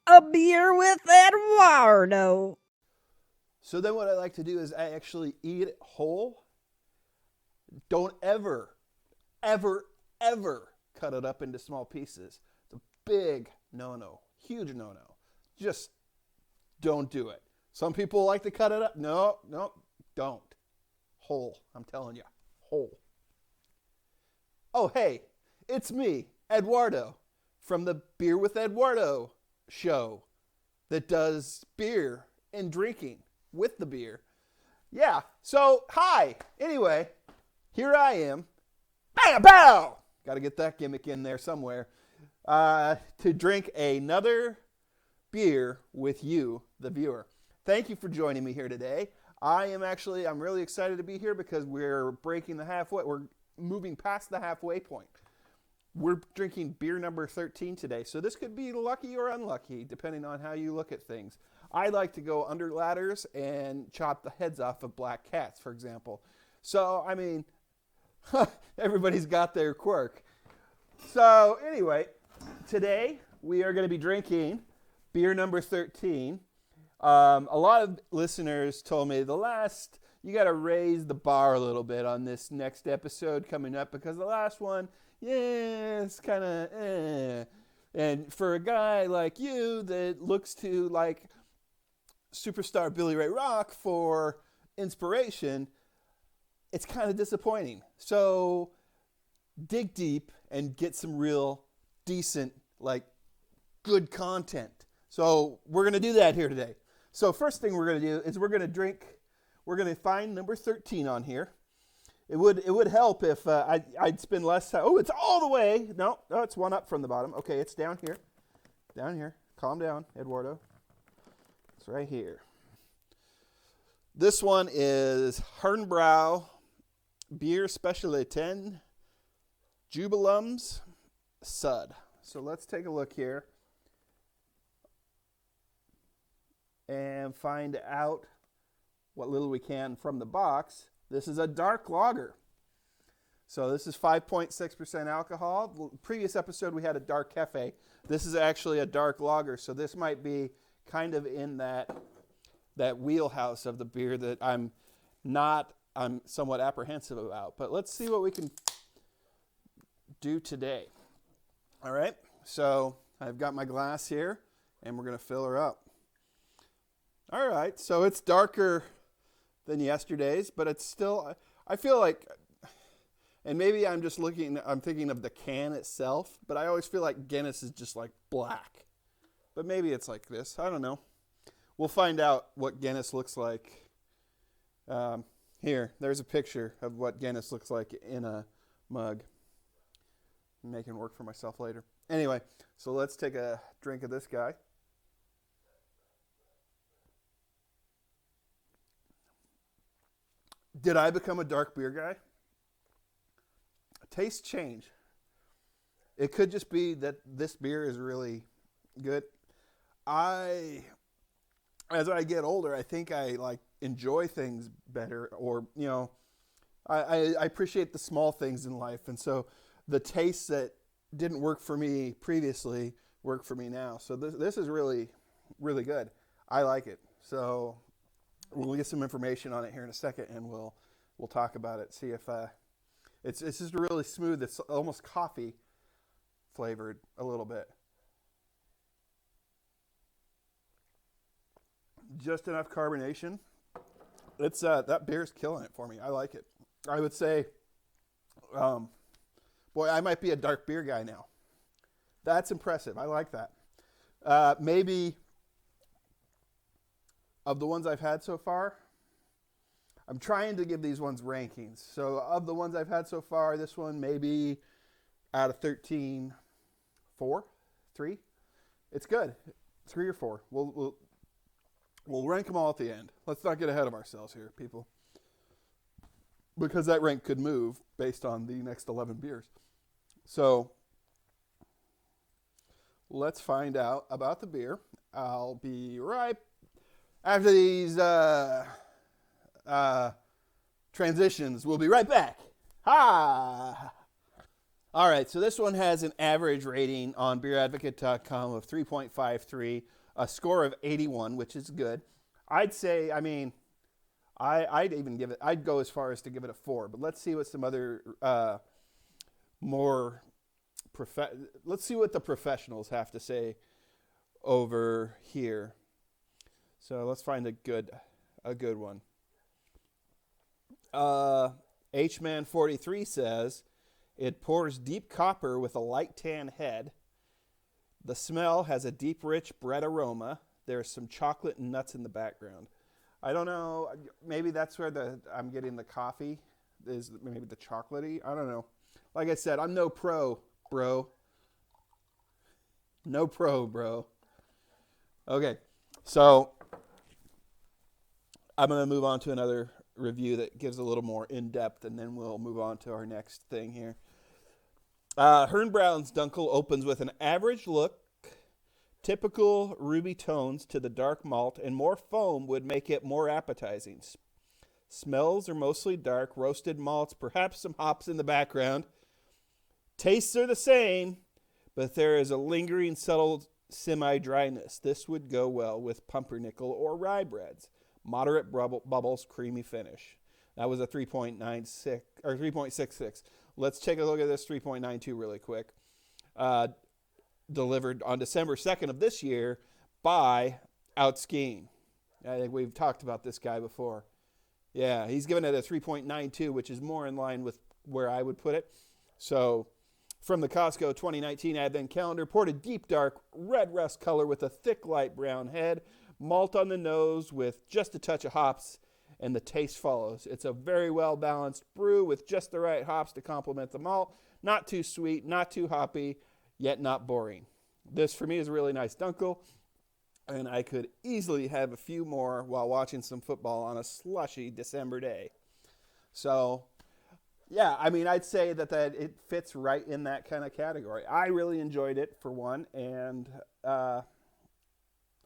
A beer with Eduardo. So then what I like to do is I actually eat it whole. Don't ever, ever, ever cut it up into small pieces. It's a big no-no, huge no-no. Just don't do it. Some people like to cut it up. No, no, don't. Whole, I'm telling you, whole. Oh, hey, it's me, Eduardo, from the Beer with Eduardo show that does beer and drinking with the beer. Yeah, so, hi. Anyway, here I am. Bam, bow! Got to get that gimmick in there somewhere. To drink another beer with you, the viewer. Thank you for joining me here today. I'm really excited to be here because we're moving past the halfway point. We're drinking beer number 13 today, so this could be lucky or unlucky, depending on how you look at things. I like to go under ladders and chop the heads off of black cats, for example. So, I mean, everybody's got their quirk. So, anyway, today we are going to be drinking beer number 13. A lot of listeners told me you got to raise the bar a little bit on this next episode coming up because the last one, it's kind of And for a guy like you that looks to like superstar Billy Ray Rock for inspiration, it's kind of disappointing. So dig deep and get some real decent, like good content. So we're going to do that here today. So first thing we're going to do is we're going to find number 13 on here. It would help if I'd spend less time. Oh, it's all the way. No, it's one up from the bottom. Okay, it's down here. Down here. Calm down, Eduardo. It's right here. This one is Herrnbräu Beer Specialitäten Jubiläums-Sud. So let's take a look here and find out what little we can from the box. This is a dark lager. So this is 5.6% alcohol. Previous episode we had a dark cafe. This is actually a dark lager, so this might be kind of in that wheelhouse of the beer that I'm somewhat apprehensive about. But let's see what we can do today. All right, so I've got my glass here, and we're going to fill her up. All right, so it's darker than yesterday's, but it's still, I feel like, and maybe I'm thinking of the can itself, but I always feel like Guinness is just like black. But maybe it's like this. I don't know. We'll find out what Guinness looks like. Here, there's a picture of what Guinness looks like in a mug. I'm making work for myself later. Anyway, so let's take a drink of this guy. Did I become a dark beer guy? Tastes change. It could just be that this beer is really good. As I get older, I think I like enjoy things better, or I appreciate the small things in life, and so the tastes that didn't work for me previously work for me now. So this is really, really good. I like it. So we'll get some information on it here in a second, and we'll talk about it. See if it's just really smooth. It's almost coffee flavored a little bit. Just enough carbonation. It's that beer's killing it for me. I like it. I would say, boy, I might be a dark beer guy now. That's impressive. I like that. Maybe of the ones I've had so far, I'm trying to give these ones rankings. So of the ones I've had so far, this one maybe out of 13, 4, 3. It's good. 3 or 4. We'll rank them all at the end. Let's not get ahead of ourselves here, people, because that rank could move based on the next 11 beers. So let's find out about the beer. I'll be right after these transitions. We'll be right back. Ha! All right, so this one has an average rating on beeradvocate.com of 3.53, a score of 81, which is good. I'd say, I mean, I'd even give it, I'd go as far as to give it a 4, but let's see what some other let's see what the professionals have to say over here. So let's find a good one. Hman43 says, it pours deep copper with a light tan head. The smell has a deep, rich bread aroma. There's some chocolate and nuts in the background. I don't know. Maybe that's where I'm getting the coffee. Is maybe the chocolatey. I don't know. Like I said, I'm no pro, bro. No pro, bro. Okay, so I'm going to move on to another review that gives a little more in-depth, and then we'll move on to our next thing here. Herrnbräu's Dunkel opens with an average look, typical ruby tones to the dark malt, and more foam would make it more appetizing. Smells are mostly dark, roasted malts, perhaps some hops in the background. Tastes are the same, but there is a lingering, subtle semi-dryness. This would go well with pumpernickel or rye breads. Moderate bubbles, creamy finish. That was a 3.96 or 3.66. Let's take a look at this 3.92 really quick. Delivered on December 2nd of this year by Out Skiing. I think we've talked about this guy before. Yeah, he's given it a 3.92, which is more in line with where I would put it. So, from the Costco 2019 Advent Calendar, poured a deep, dark red rust color with a thick, light brown head. Malt on the nose with just a touch of hops, and the taste follows. It's a very well-balanced brew with just the right hops to complement the malt. Not too sweet, not too hoppy, yet not boring. This, for me, is a really nice Dunkel, and I could easily have a few more while watching some football on a slushy December day. So, yeah, I mean, I'd say that it fits right in that kind of category. I really enjoyed it, for one, and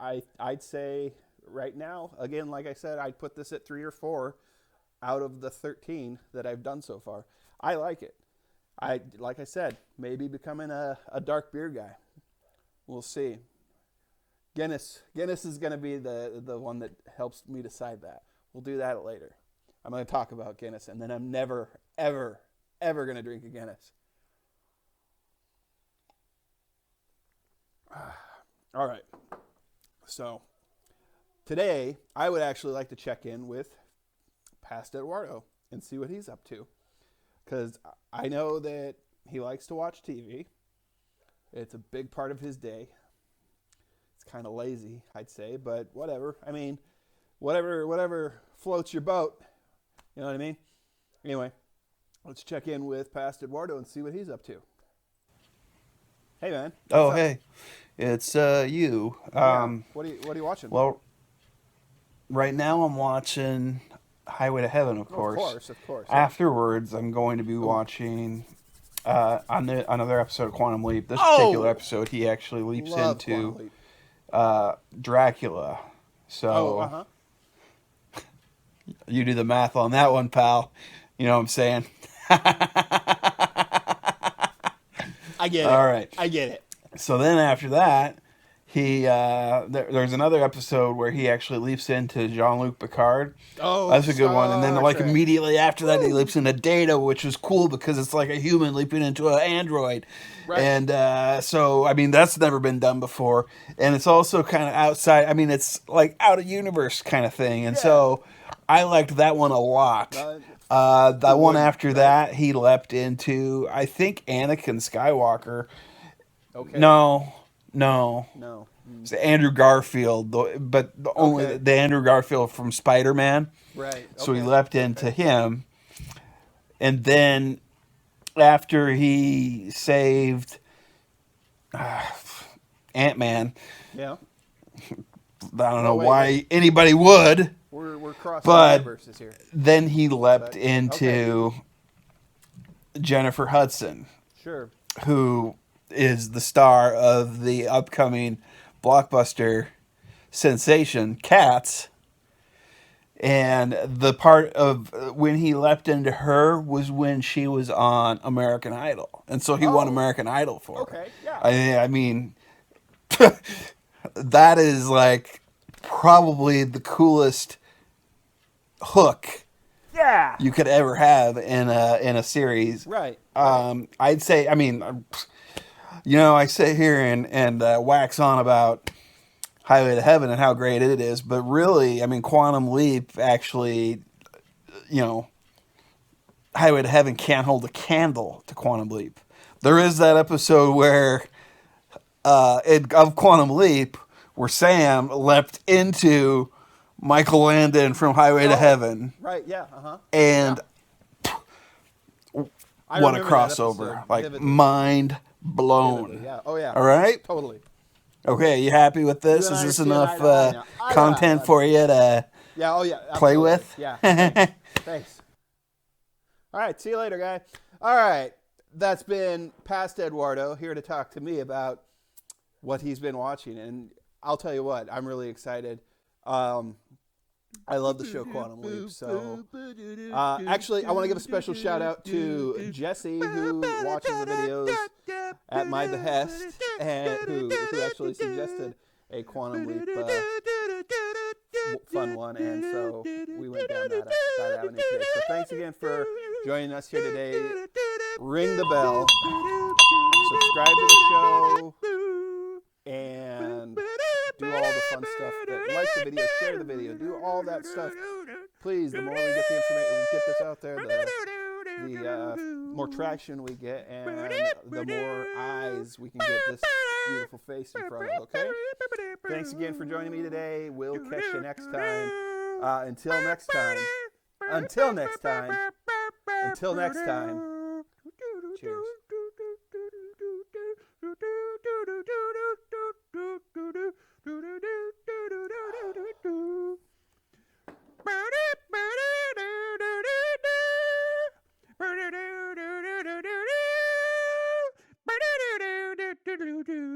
I'd say right now, again, like I said, I'd put this at 3 or 4 out of the 13 that I've done so far. I like it. Like I said, maybe becoming a dark beer guy. We'll see. Guinness is going to be the one that helps me decide that. We'll do that later. I'm going to talk about Guinness, and then I'm never, ever, ever going to drink a Guinness. All right. So, today, I would actually like to check in with Past Edwardo and see what he's up to. Because I know that he likes to watch TV. It's a big part of his day. It's kind of lazy, I'd say, but whatever. I mean, whatever floats your boat. You know what I mean? Anyway, let's check in with Past Edwardo and see what he's up to. Hey, man. Oh, hey. It's you. Yeah. What are you watching? Well, right now I'm watching Highway to Heaven, of course. Of course. Afterwards, I'm going to be watching another episode of Quantum Leap. This particular episode, he actually leaps into Dracula. So you do the math on that one, pal. You know what I'm saying? I get it. All right. I get it. So then after that, he there's another episode where he actually leaps into Jean-Luc Picard. Oh, that's a good one. And then immediately after that, he leaps into Data, which was cool because it's like a human leaping into an android. Right. And so, I mean, that's never been done before. And it's also kind of outside. I mean, it's like out of universe kind of thing. And so I liked that one a lot. The one after that, he leapt into, I think, Anakin Skywalker. Okay. No. It's Andrew Garfield, but only the Andrew Garfield from Spider-Man. Right. Okay. So he leapt into him. And then after he saved Ant-Man, yeah. I don't know why anybody would. We're crossing universes here. Then he leapt into Jennifer Hudson. Sure. Who is the star of the upcoming blockbuster sensation Cats. And the part of when he leapt into her was when she was on American Idol, and so he won American Idol for her. Okay, yeah. I mean, that is like probably the coolest hook you could ever have in a series. Right. I'd say, I mean, I sit here and wax on about Highway to Heaven and how great it is, but really, I mean, Quantum Leap actually, Highway to Heaven can't hold a candle to Quantum Leap. There is that episode where of Quantum Leap where Sam leapt into Michael Landon from Highway to Heaven. Right, yeah, And I what a remember that crossover. episode Like, vividly. mind blown. Vividly, yeah. Oh, yeah. All right? Totally. Okay, you happy with this? You and Is I this are seeing enough eye to eye now. content for you to Yeah, oh, yeah. play absolutely. with? Yeah. Thanks. Thanks. All right, see you later, guy. All right, that's been Past Edwardo here to talk to me about what he's been watching. And I'll tell you what, I'm really excited. I love the show Quantum Leap. So, actually, I want to give a special shout out to Jesse, who watches the videos at my behest, and who actually suggested a Quantum Leap fun one. And so we went down that avenue today. So thanks again for joining us here today. Ring the bell, subscribe to the show, and do all the fun stuff. Like the video, share the video, do all that stuff. Please, the more we get the information, get this out there, the more traction we get, and the more eyes we can get this beautiful face in front of. Okay? Thanks again for joining me today. We'll catch you next time. Until next time. Cheers. Do